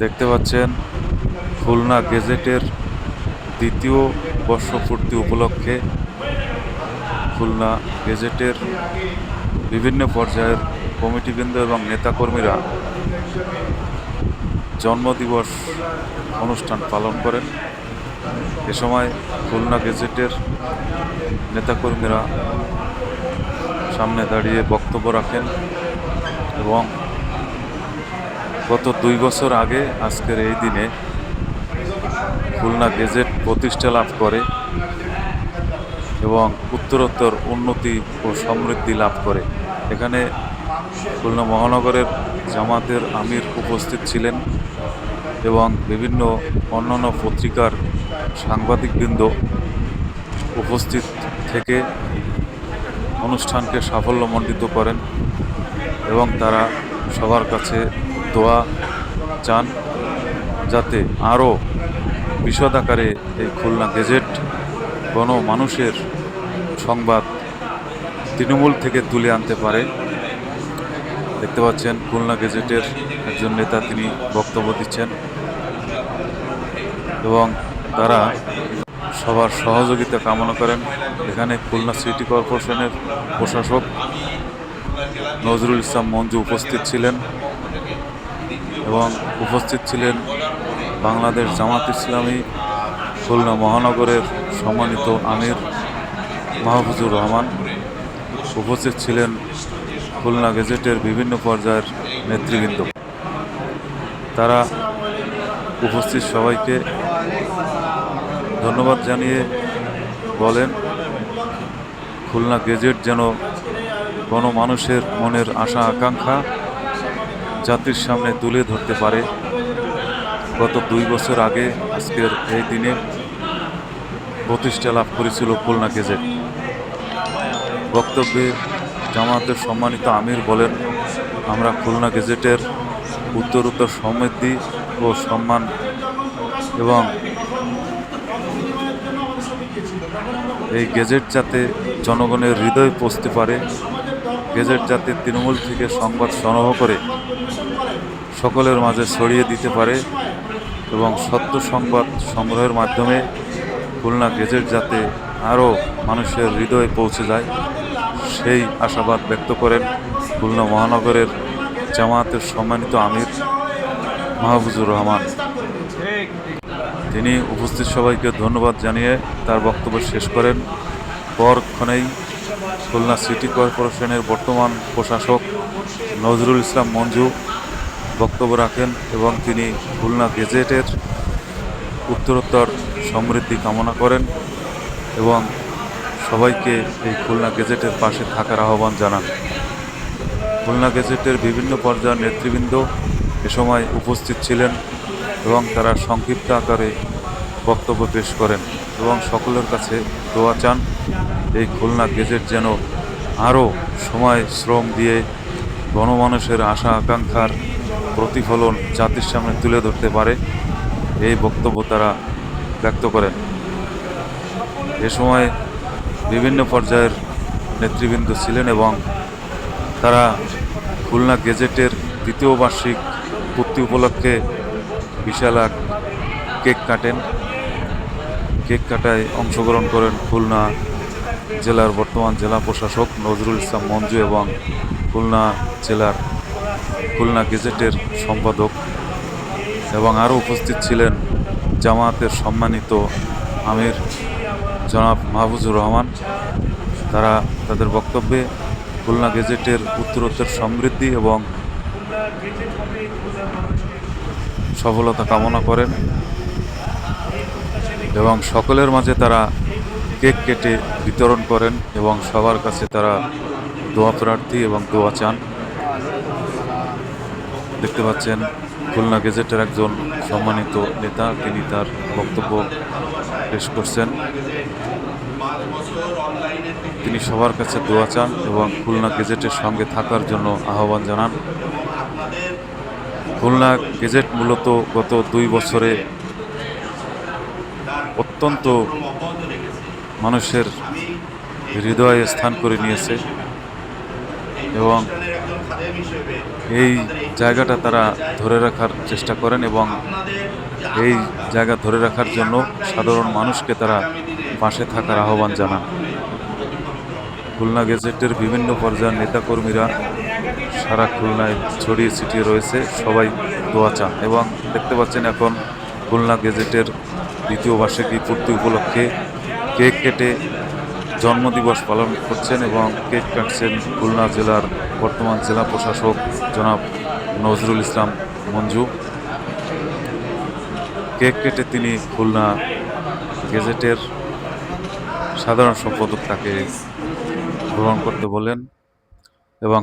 দেখতে পাচ্ছেন খুলনা গেজেটের দ্বিতীয় বর্ষপূর্তি উপলক্ষে খুলনা গেজেটের বিভিন্ন পর্যায়ের কমিটিবৃন্দ এবং নেতাকর্মীরা জন্মদিবস অনুষ্ঠান পালন করেন। এ সময় খুলনা গেজেটের নেতাকর্মীরা সামনে দাঁড়িয়ে বক্তব্য রাখেন এবং গত 2 বছর আগে আজকের এই দিনে খুলনা গেজেট প্রতিষ্ঠা লাভ করে এবং উত্তরোত্তর উন্নতি ও সমৃদ্ধি লাভ করে। এখানে খুলনা মহানগরের জামাতের আমির উপস্থিত ছিলেন এবং বিভিন্ন অন্যান্য পত্রিকার সাংবাদিকবৃন্দ উপস্থিত থেকে অনুষ্ঠানকে সাফল্যমণ্ডিত করেন এবং তারা সবার কাছে দোয়া চান যাতে আরও বিশদ আকারে এই খুলনা গেজেট মানুষের সংবাদ তৃণমূল থেকে তুলে আনতে পারে। দেখতে পাচ্ছেন খুলনা গেজেটের একজন নেতা, তিনি বক্তব্য দিচ্ছেন এবং তারা সবার সহযোগিতা কামনা করেন। এখানে খুলনা সিটি কর্পোরেশনের প্রশাসক নজরুল ইসলাম মঞ্জু উপস্থিত ছিলেন এবং উপস্থিত ছিলেন বাংলাদেশ জামাত ইসলামী খুলনা মহানগরের সম্মানিত আমির মাহফুজুর রহমান। উপস্থিত ছিলেন খুলনা গেজেটের বিভিন্ন পর্যায়ের নেতৃবৃন্দ। তারা উপস্থিত সবাইকে ধন্যবাদ জানিয়ে বলেন, খুলনা গেজেট যেন গণমানুষের মনের আশা আকাঙ্ক্ষা জাতির সামনে তুলে ধরতে পারে। গত 2 বছর আগে আজকের এই দিনে প্রতিষ্ঠা লাভ করেছিল খুলনা গেজেট। বক্তব্যে জামাতের সম্মানিত আমির বলেন, আমরা খুলনা গেজেটের উত্তরোত্তর সমৃদ্ধি ও সম্মান এবং এই গেজেট যাতে জনগণের হৃদয়ে পৌঁছতে পারে, গেজেট যাতে তৃণমূল থেকে সংবাদ সংগ্রহ করে সকলের মাঝে ছড়িয়ে দিতে পারে এবং সত্য সংবাদ সংগ্রহের মাধ্যমে খুলনা গেজেট যাতে আরও মানুষের হৃদয়ে পৌঁছে যায়, সেই আশাবাদ ব্যক্ত করেন খুলনা মহানগরের জামায়াতের সম্মানিত আমির মাহফুজুর রহমান। তিনি উপস্থিত সবাইকে ধন্যবাদ জানিয়ে তার বক্তব্য শেষ করেন। পরক্ষণেই খুলনা সিটি কর্পোরেশনের বর্তমান প্রশাসক নজরুল ইসলাম মঞ্জু বক্তব্য রাখেন এবং তিনি খুলনা গেজেটের উত্তরোত্তর সমৃদ্ধি কামনা করেন এবং সবাইকে এই খুলনা গেজেটের পাশে থাকার আহ্বান জানান। খুলনা গেজেটের বিভিন্ন পর্যায়ের নেতৃবৃন্দ এ সময় উপস্থিত ছিলেন এবং তারা সংক্ষিপ্ত আকারে বক্তব্য পেশ করেন এবং সকলের কাছে দোয়া চান এই খুলনা গেজেট যেন আরও সময় শ্রম দিয়ে গণমানুষের আশা আকাঙ্ক্ষার প্রতিফলন জাতির সামনে তুলে ধরতে পারে, এই বক্তব্য তারা ব্যক্ত করেন। এ সময় বিভিন্ন পর্যায়ের নেতৃবৃন্দ ছিলেন এবং তারা খুলনা গেজেটের 2য় বার্ষিক পূর্তি উপলক্ষে বিশাল এক কেক কাটেন। কেক কাটায় অংশগ্রহণ করেন খুলনা জেলার বর্তমান জেলা প্রশাসক নজরুল ইসলাম মঞ্জু এবং খুলনা জেলার খুলনা গেজেটের সম্পাদক এবং আরও উপস্থিত ছিলেন জামায়াতের সম্মানিত আমির জনাব মাহফুজুর রহমান। তারা তাদের বক্তব্যে খুলনা গেজেটের উত্তরোত্তর সমৃদ্ধি এবং সফলতা কামনা করেন এবং সকলের মাঝে তারা কেক কেটে বিতরণ করেন এবং সবার কাছে তারা দোয়া প্রার্থী এবং দোয়া চান। দেখতে পাচ্ছেন খুলনা গেজেটের একজন সম্মানিত নেতা, তিনি তার বক্তব্য পেশ করছেন। তিনি সবার কাছে দোয়া চান এবং খুলনা গেজেটের সঙ্গে থাকার জন্য আহ্বান জানান। খুলনা গেজেট মূলত গত 2 বছরে অত্যন্ত মানুষের হৃদয়ে স্থান করে নিয়েছে এবং এই জায়গাটা তারা ধরে রাখার চেষ্টা করেন এবং এই জায়গা ধরে রাখার জন্য সাধারণ মানুষকে তারা পাশে থাকার আহ্বান জানান। খুলনা গেজেটের বিভিন্ন পর্যায়ের নেতাকর্মীরা সারা খুলনায় ছড়িয়ে ছিটিয়ে রয়েছে, সবাই দোয়া চান এবং দেখতে পাচ্ছেন এখন খুলনা গেজেটের দ্বিতীয় বার্ষিকী পূর্তি উপলক্ষে কেক কেটে জন্মদিবস পালন করছেন এবং কেক কাটছেন খুলনা জেলার বর্তমান জেলা প্রশাসক জনাব নজরুল ইসলাম মঞ্জু। কেক কেটে তিনি খুলনা গেজেটের সাধারণ সম্পাদক তাকে গ্রহণ করতে বলেন এবং